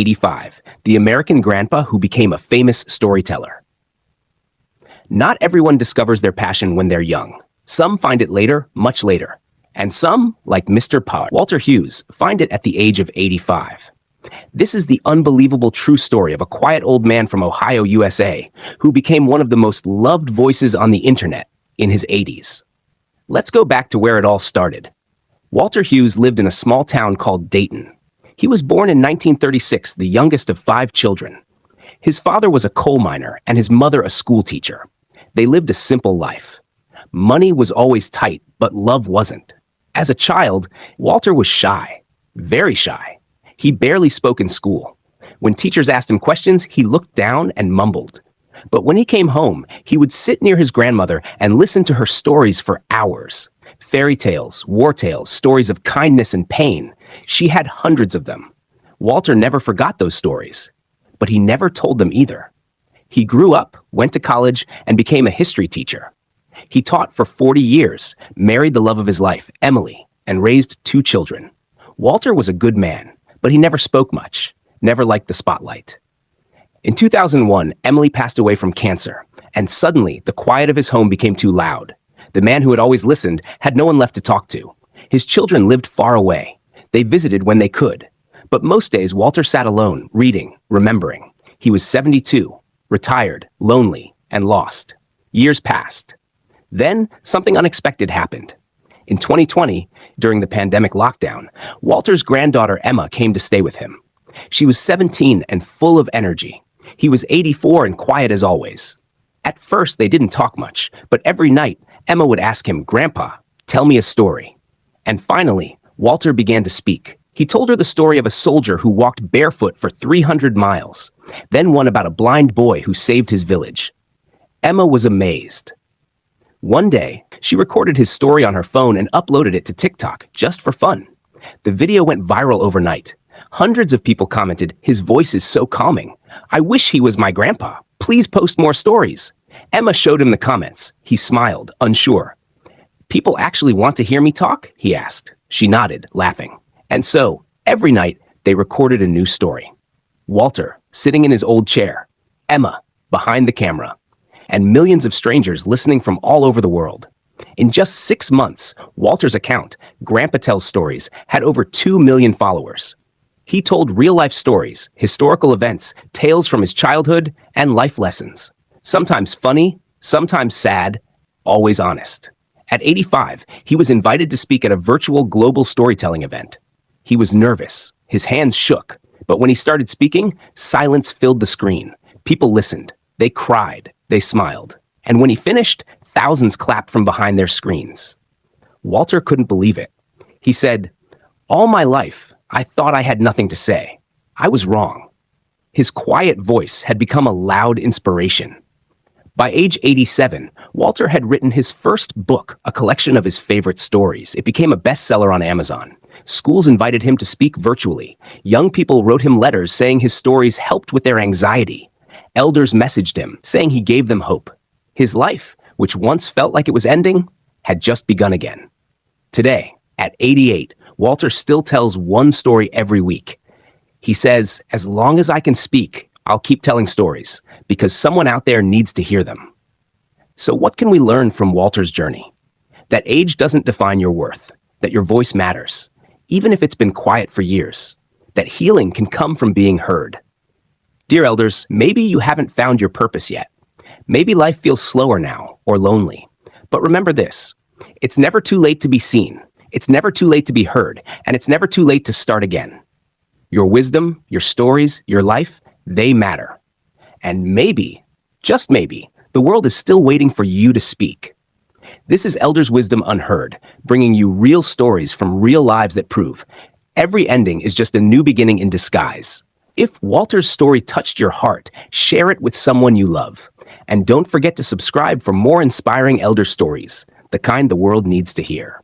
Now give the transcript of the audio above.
85, the American grandpa who became a famous storyteller. Not everyone discovers their passion when they're young. Some find it later, much later. And some, like Mr. Walter Hughes, find it at the age of 85. This is the unbelievable true story of a quiet old man from Ohio, USA, who became one of the most loved voices on the internet in his 80s. Let's go back to where it all started. Walter Hughes lived in a small town called Dayton. He was born in 1936, the youngest of 5 children. His father was a coal miner and his mother a school teacher. They lived a simple life. Money was always tight, but love wasn't. As a child, Walter was shy, very shy. He barely spoke in school. When teachers asked him questions, he looked down and mumbled. But when he came home, he would sit near his grandmother and listen to her stories for hours. Fairy tales, war tales, stories of kindness and pain. She had hundreds of them. Walter never forgot those stories, but he never told them either. He grew up, went to college, and became a history teacher. He taught for 40 years, married the love of his life, Emily, and raised 2 children. Walter was a good man, but he never spoke much, never liked the spotlight. In 2001, Emily passed away from cancer, and suddenly the quiet of his home became too loud. The man who had always listened had no one left to talk to. His children lived far away. They visited when they could. But most days, Walter sat alone, reading, remembering. He was 72, retired, lonely, and lost. Years passed. Then, something unexpected happened. In 2020, during the pandemic lockdown, Walter's granddaughter Emma came to stay with him. She was 17 and full of energy. He was 84 and quiet as always. At first, they didn't talk much, but every night, Emma would ask him, "Grandpa, tell me a story." And finally, Walter began to speak. He told her the story of a soldier who walked barefoot for 300 miles, then one about a blind boy who saved his village. Emma was amazed. One day, she recorded his story on her phone and uploaded it to TikTok just for fun. The video went viral overnight. Hundreds of people commented, "His voice is so calming. I wish he was my grandpa. Please post more stories." Emma showed him the comments. He smiled, unsure. "People actually want to hear me talk?" he asked. She nodded, laughing. And so, every night, they recorded a new story. Walter, sitting in his old chair. Emma, behind the camera. And millions of strangers listening from all over the world. In just 6 months, Walter's account, Grandpa Tells Stories, had over 2 million followers. He told real-life stories, historical events, tales from his childhood, and life lessons. Sometimes funny, sometimes sad, always honest. At 85, he was invited to speak at a virtual global storytelling event. He was nervous. His hands shook. But when he started speaking, silence filled the screen. People listened. They cried. They smiled. And when he finished, thousands clapped from behind their screens. Walter couldn't believe it. He said, "All my life, I thought I had nothing to say. I was wrong." His quiet voice had become a loud inspiration. By age 87, Walter had written his first book, a collection of his favorite stories. It became a bestseller on Amazon. Schools invited him to speak virtually. Young people wrote him letters saying his stories helped with their anxiety. Elders messaged him, saying he gave them hope. His life, which once felt like it was ending, had just begun again. Today, at 88, Walter still tells one story every week. He says, "As long as I can speak, I'll keep telling stories, because someone out there needs to hear them." So what can we learn from Walter's journey? That age doesn't define your worth, that your voice matters, even if it's been quiet for years, that healing can come from being heard. Dear elders, maybe you haven't found your purpose yet. Maybe life feels slower now or lonely. But remember this, it's never too late to be seen. It's never too late to be heard, and it's never too late to start again. Your wisdom, your stories, your life, they matter. And maybe, just maybe, the world is still waiting for you to speak. This is Elders Wisdom Unheard, bringing you real stories from real lives that prove every ending is just a new beginning in disguise. If Walter's story touched your heart, share it with someone you love. And don't forget to subscribe for more inspiring elder stories, the kind the world needs to hear.